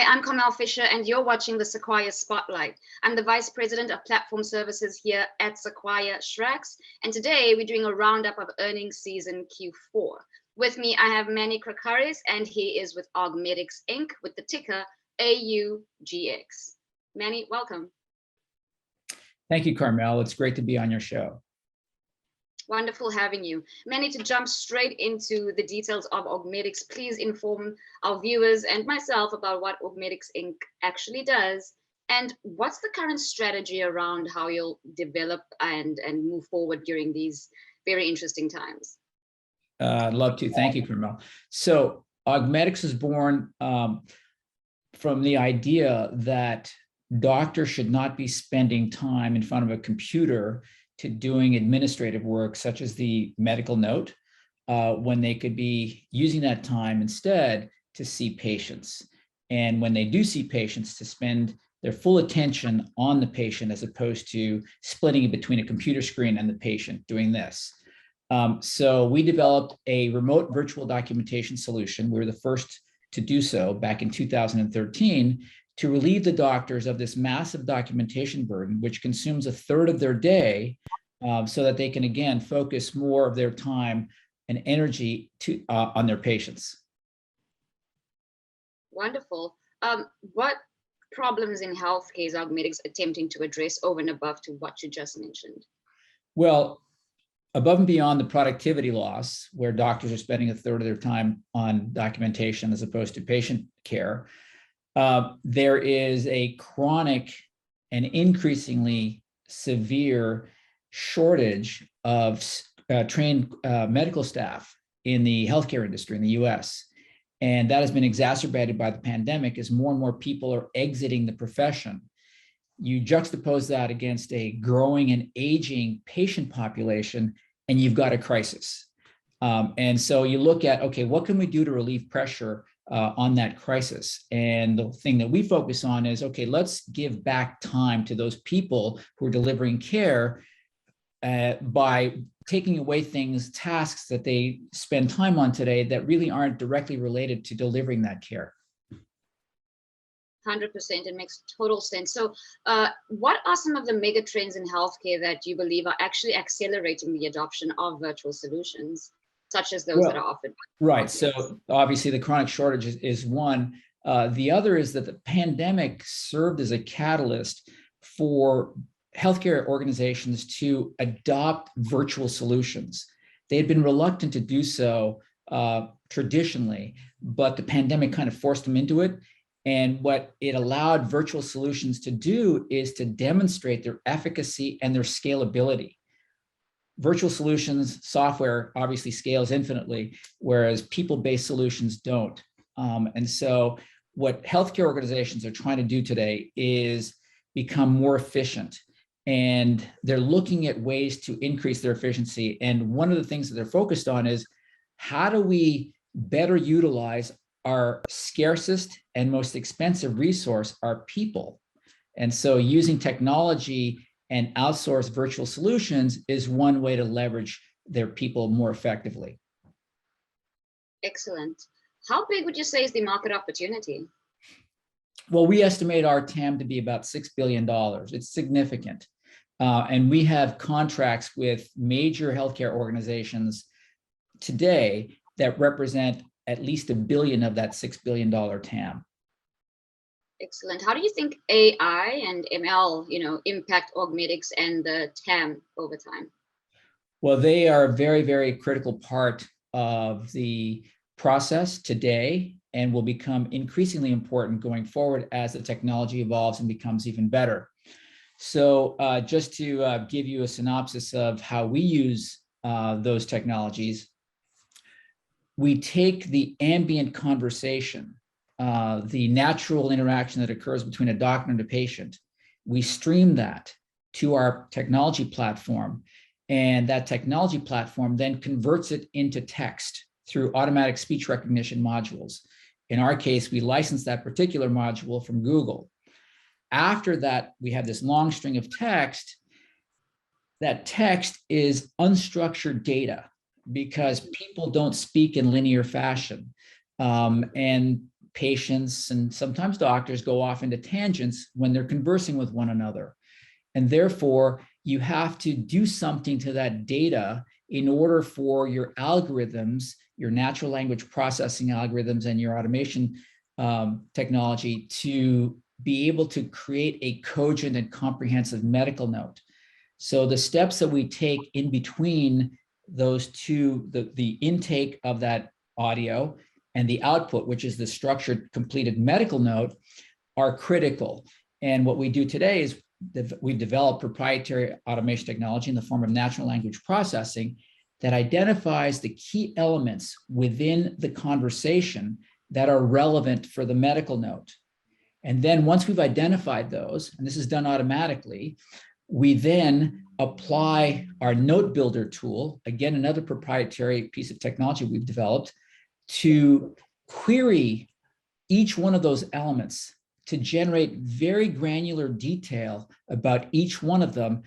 Hi, I'm Kamal Fisher, and you're watching the Sequire Spotlight. I'm the Vice President of Platform Services here at Sequire Shrax, and today we're doing a roundup of earnings season Q4. With me, I have Manny Krakaris, and he is with Augmedix Inc. with the ticker AUGX. Manny, welcome. Thank you, Carmel. It's great to be on your show. Wonderful having you. Manny, to jump straight into the details of Augmedix, please inform our viewers and myself about what Augmedix Inc. actually does, and what's the current strategy around how you'll develop and move forward during these very interesting times. I'd love to. Thank you, Carmel. So Augmedix is born from the idea that doctors should not be spending time in front of a computer to doing administrative work, such as the medical note, when they could be using that time instead to see patients. And when they do see patients, to spend their full attention on the patient as opposed to splitting it between a computer screen and the patient doing this. So we developed a remote virtual documentation solution. We were the first to do so back in 2013 to relieve the doctors of this massive documentation burden, which consumes a third of their day, so that they can, again, focus more of their time and energy on their patients. Wonderful. What problems in healthcare is Augmedix attempting to address over and above to what you just mentioned? Well, above and beyond the productivity loss, where doctors are spending a third of their time on documentation as opposed to patient care, there is a chronic and increasingly severe shortage of trained medical staff in the healthcare industry in the US. And that has been exacerbated by the pandemic as more and more people are exiting the profession. You juxtapose that against a growing and aging patient population, and you've got a crisis. And so you look at, okay, what can we do to relieve pressure on that crisis? And the thing that we focus on is, okay, let's give back time to those people who are delivering care by taking away tasks that they spend time on today that really aren't directly related to delivering that care. 100%, it makes total sense. So what are some of the mega trends in healthcare that you believe are actually accelerating the adoption of virtual solutions, such as those that are offered? Right. So obviously the chronic shortage is one. The other is that the pandemic served as a catalyst for healthcare organizations to adopt virtual solutions. They had been reluctant to do so traditionally, but the pandemic kind of forced them into it. And what it allowed virtual solutions to do is to demonstrate their efficacy and their scalability. Virtual solutions software obviously scales infinitely, whereas people-based solutions don't. And so what healthcare organizations are trying to do today is become more efficient. And they're looking at ways to increase their efficiency. And one of the things that they're focused on is, how do we better utilize our scarcest and most expensive resource, our people? And so using technology and outsourced virtual solutions is one way to leverage their people more effectively. Excellent. How big would you say is the market opportunity? Well, we estimate our TAM to be about $6 billion. It's significant. And we have contracts with major healthcare organizations today that represent at least $1 billion of that $6 billion TAM. Excellent. How do you think AI and ML, impact Augmedix and the TAM over time? Well, they are a very, very critical part of the process today and will become increasingly important going forward as the technology evolves and becomes even better. So just to give you a synopsis of how we use those technologies, we take the ambient conversation, the natural interaction that occurs between a doctor and a patient. We stream that to our technology platform, and that technology platform then converts it into text through automatic speech recognition modules. In our case, we license that particular module from Google. After that, we have this long string of text. That text is unstructured data because people don't speak in linear fashion. And patients and sometimes doctors go off into tangents when they're conversing with one another. And therefore, you have to do something to that data in order for your algorithms, your natural language processing algorithms and your automation technology to be able to create a cogent and comprehensive medical note. So the steps that we take in between those two, the intake of that audio and the output, which is the structured completed medical note, are critical. And what we do today is we've developed proprietary automation technology in the form of natural language processing that identifies the key elements within the conversation that are relevant for the medical note. And then once we've identified those, and this is done automatically, we then apply our note builder tool, again, another proprietary piece of technology we've developed, to query each one of those elements to generate very granular detail about each one of them,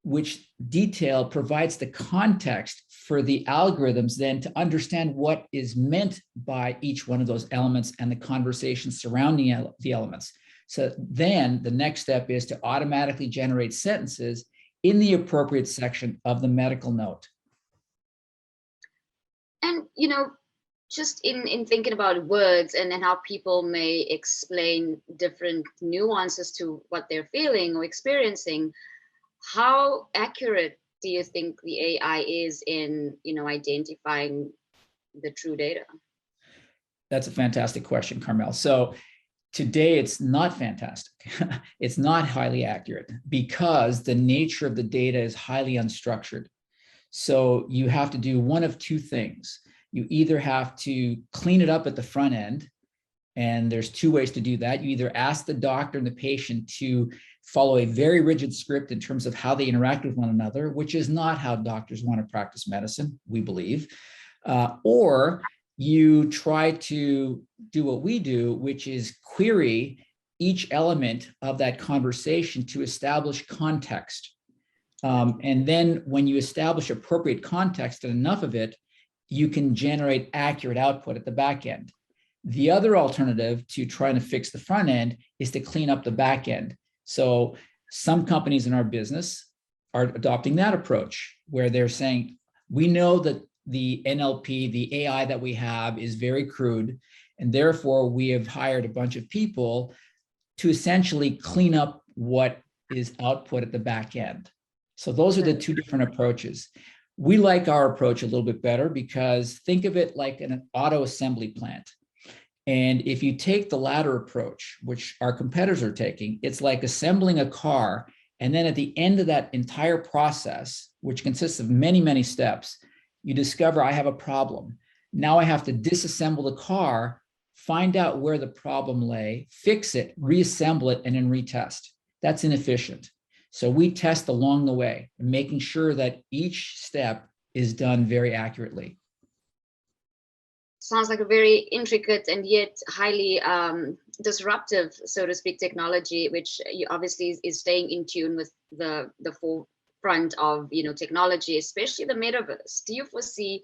which detail provides the context for the algorithms then to understand what is meant by each one of those elements and the conversation surrounding the elements. So then the next step is to automatically generate sentences in the appropriate section of the medical note. And, just in thinking about words and then how people may explain different nuances to what they're feeling or experiencing, how accurate do you think the AI is in, identifying the true data? That's a fantastic question, Carmel. So today it's not fantastic. It's not highly accurate because the nature of the data is highly unstructured. So you have to do one of two things. You either have to clean it up at the front end, and there's two ways to do that. You either ask the doctor and the patient to follow a very rigid script in terms of how they interact with one another, which is not how doctors want to practice medicine, we believe, or you try to do what we do, which is query each element of that conversation to establish context. And then when you establish appropriate context and enough of it, you can generate accurate output at the back end. The other alternative to trying to fix the front end is to clean up the back end. So some companies in our business are adopting that approach where they're saying, we know that the NLP, the AI that we have is very crude, and therefore we have hired a bunch of people to essentially clean up what is output at the back end. So those are the two different approaches. We like our approach a little bit better because think of it like an auto assembly plant. And if you take the latter approach, which our competitors are taking, it's like assembling a car. And then at the end of that entire process, which consists of many, many steps, you discover I have a problem. Now I have to disassemble the car, find out where the problem lay, fix it, reassemble it, and then retest. That's inefficient. So we test along the way, making sure that each step is done very accurately. Sounds like a very intricate and yet highly disruptive, so to speak, technology, which obviously is staying in tune with the forefront of technology, especially the metaverse. Do you foresee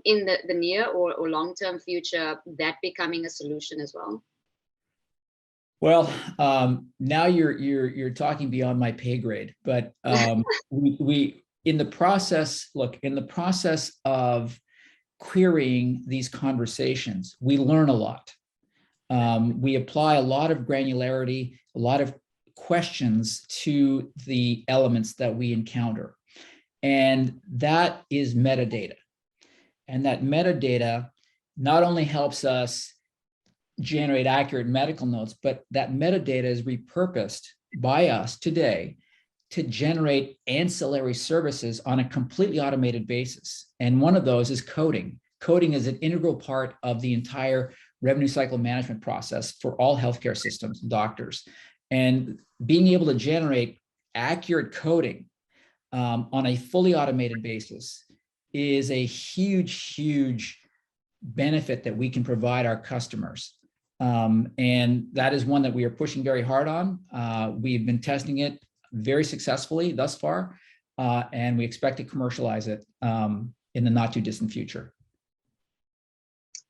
in the near or long-term future that becoming a solution as well? Well, now you're talking beyond my pay grade, but we in the process of querying these conversations, we learn a lot. We apply a lot of granularity, a lot of questions to the elements that we encounter, and that is metadata. And that metadata not only helps us generate accurate medical notes, but that metadata is repurposed by us today to generate ancillary services on a completely automated basis. And one of those is coding. Coding is an integral part of the entire revenue cycle management process for all healthcare systems, doctors. And being able to generate accurate coding on a fully automated basis is a huge, huge benefit that we can provide our customers. And that is one that we are pushing very hard on. We've been testing it very successfully thus far, and we expect to commercialize it in the not too distant future.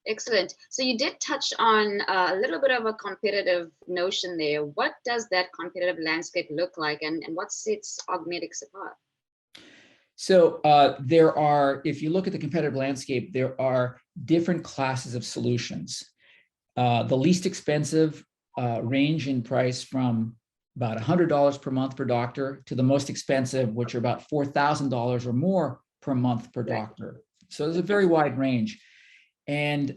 Excellent. So you did touch on a little bit of a competitive notion there. What does that competitive landscape look like, and what sets Augmedix apart? So there are, if you look at the competitive landscape, there are different classes of solutions. The least expensive range in price from about $100 per month per doctor to the most expensive, which are about $4,000 or more per month per doctor. So there's a very wide range. And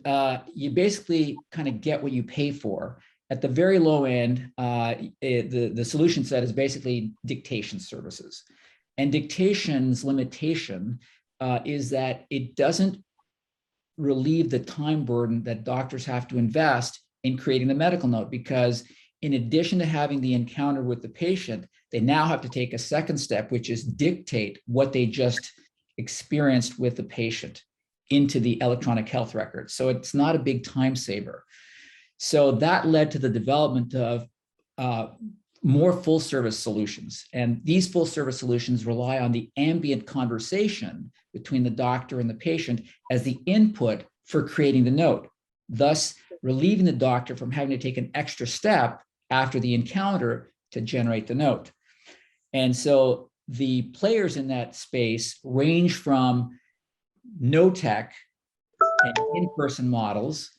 you basically kind of get what you pay for. At the very low end, the solution set is basically dictation services. And dictation's limitation is that it doesn't relieve the time burden that doctors have to invest in creating the medical note, because in addition to having the encounter with the patient, they now have to take a second step, which is dictate what they just experienced with the patient into the electronic health record. So it's not a big time saver. So that led to the development of more full service solutions. And these full service solutions rely on the ambient conversation between the doctor and the patient as the input for creating the note, thus relieving the doctor from having to take an extra step after the encounter to generate the note. And so the players in that space range from no tech and in-person models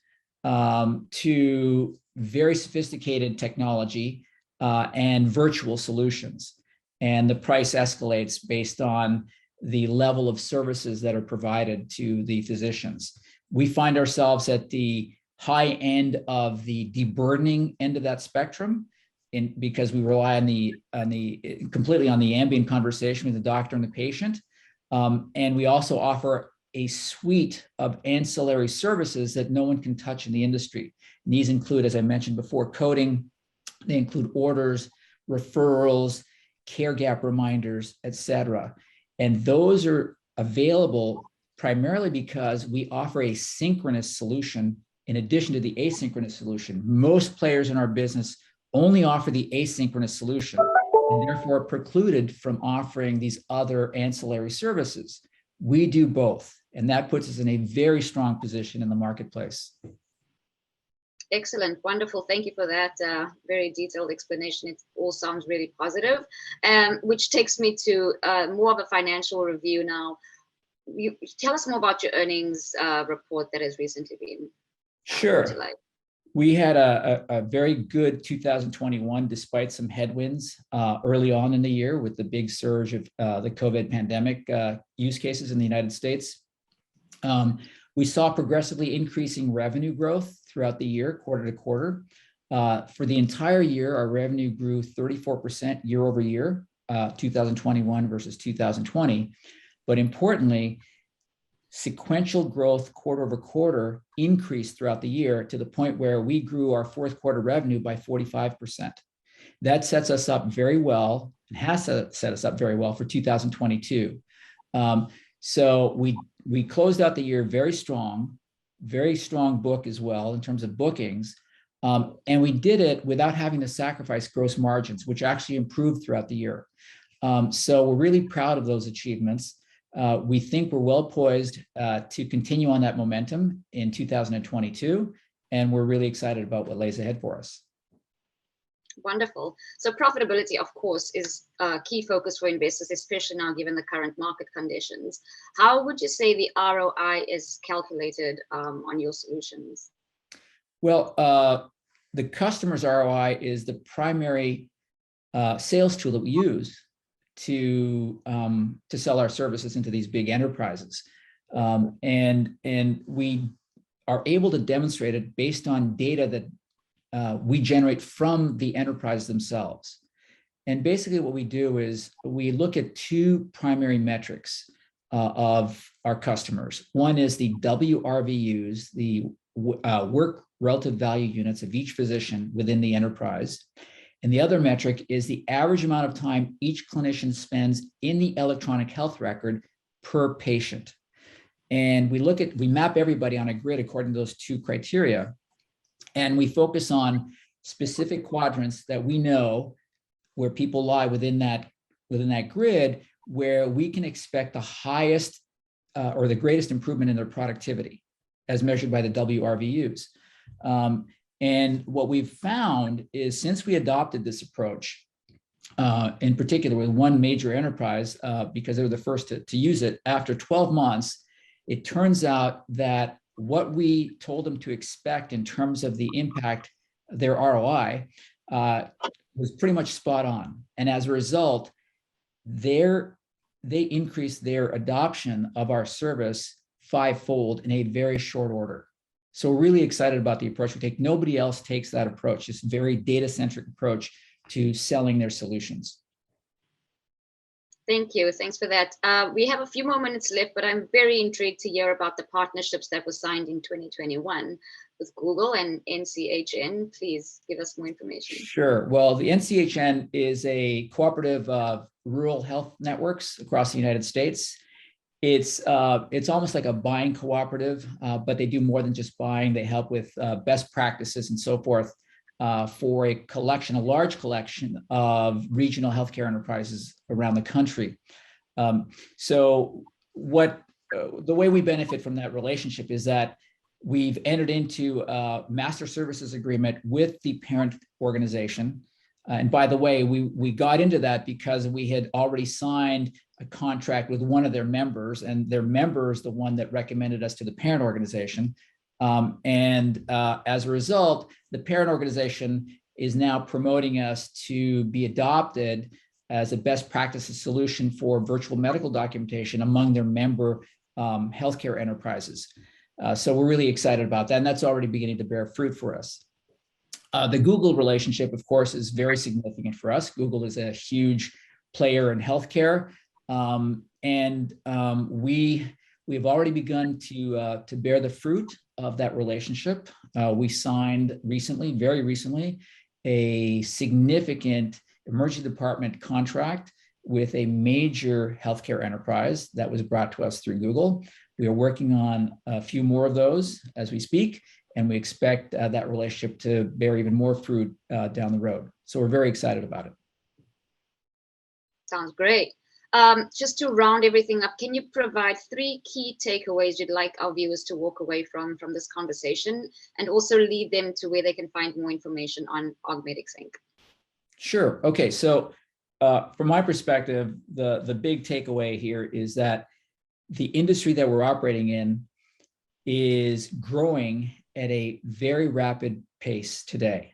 to very sophisticated technology and virtual solutions. And the price escalates based on the level of services that are provided to the physicians. We find ourselves at the high end of the deburdening end of that spectrum, because we rely completely on the ambient conversation with the doctor and the patient. And we also offer a suite of ancillary services that no one can touch in the industry. And these include, as I mentioned before, coding. They include orders, referrals, care gap reminders, et cetera. And those are available primarily because we offer a synchronous solution in addition to the asynchronous solution. Most players in our business only offer the asynchronous solution and therefore precluded from offering these other ancillary services. We do both, and that puts us in a very strong position in the marketplace. Excellent, wonderful. Thank you for that very detailed explanation. It all sounds really positive, which takes me to more of a financial review now. You tell us more about your earnings report that has recently been utilized. We had a very good 2021, despite some headwinds early on in the year with the big surge of the COVID pandemic use cases in the United States. We saw progressively increasing revenue growth throughout the year, quarter to quarter. For the entire year, our revenue grew 34% year over year, 2021 versus 2020. But importantly, sequential growth quarter over quarter increased throughout the year to the point where we grew our fourth quarter revenue by 45%. That sets us up very well and has set us up very well for 2022. So we closed out the year very strong book as well in terms of bookings. And we did it without having to sacrifice gross margins, which actually improved throughout the year. So we're really proud of those achievements. We think we're well poised to continue on that momentum in 2022, and we're really excited about what lays ahead for us. Wonderful. So profitability, of course, is a key focus for investors, especially now given the current market conditions. How would you say the ROI is calculated on your solutions? Well, the customer's ROI is the primary sales tool that we use to sell our services into these big enterprises. And we are able to demonstrate it based on data that we generate from the enterprise themselves. And basically what we do is we look at two primary metrics of our customers. One is the WRVUs, the work relative value units of each physician within the enterprise. And the other metric is the average amount of time each clinician spends in the electronic health record per patient. And we map everybody on a grid according to those two criteria. And we focus on specific quadrants that we know where people lie within that grid, where we can expect the highest or the greatest improvement in their productivity. as measured by the WRVUs. And what we've found is since we adopted this approach, in particular with one major enterprise, because they were the first to use it, after 12 months, it turns out that what we told them to expect in terms of the impact, their ROI, was pretty much spot on. And as a result, they increased their adoption of our service 5-fold in a very short order. So we're really excited about the approach we take. Nobody else takes that approach, this very data-centric approach to selling their solutions. Thank you. Thanks for that. We have a few more minutes left, but I'm very intrigued to hear about the partnerships that were signed in 2021 with Google and NCHN. Please give us more information. Sure. Well, the NCHN is a cooperative of rural health networks across the United States. It's almost like a buying cooperative, but they do more than just buying. They help with best practices and so forth for a large collection of regional healthcare enterprises around the country. So the way we benefit from that relationship is that we've entered into a master services agreement with the parent organization. And by the way, we got into that because we had already signed a contract with one of their members, and their member is the one that recommended us to the parent organization. As a result, the parent organization is now promoting us to be adopted as a best practices solution for virtual medical documentation among their member healthcare enterprises. So we're really excited about that, and that's already beginning to bear fruit for us. The Google relationship, of course, is very significant for us. Google is a huge player in healthcare, we've already begun to bear the fruit of that relationship. We signed very recently, a significant emergency department contract with a major healthcare enterprise that was brought to us through Google. We are working on a few more of those as we speak, and we expect that relationship to bear even more fruit down the road. So we're very excited about it. Sounds great. Just to round everything up, can you provide 3 key takeaways you'd like our viewers to walk away from this conversation, and also lead them to where they can find more information on Augmedix Inc.? Sure. Okay. So from my perspective, the big takeaway here is that the industry that we're operating in is growing at a very rapid pace today.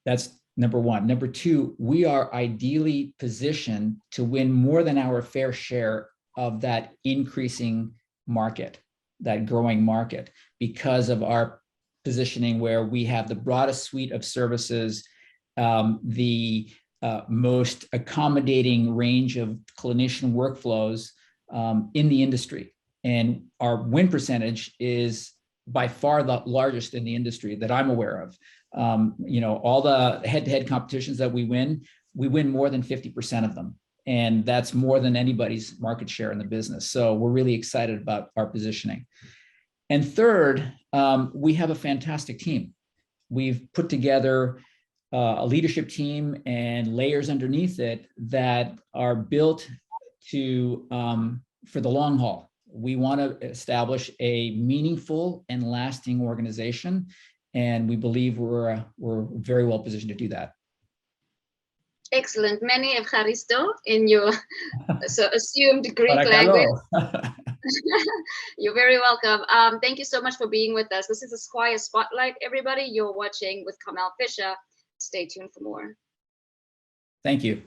That's number one. Number two, we are ideally positioned to win more than our fair share of that increasing market, that growing market, because of our positioning where we have the broadest suite of services, the most accommodating range of clinician workflows in the industry. And our win percentage is by far the largest in the industry that I'm aware of. All the head-to-head competitions that we win more than 50% of them. And that's more than anybody's market share in the business. So we're really excited about our positioning. And third, we have a fantastic team. We've put together a leadership team and layers underneath it that are built for the long haul. We want to establish a meaningful and lasting organization, and we believe we're very well positioned to do that. Excellent. Manny Krakaris in your assumed Greek language. You're very welcome. Thank you so much for being with us. This is a Sequire Spotlight, everybody. You're watching with Kamal Fisher. Stay tuned for more. Thank you.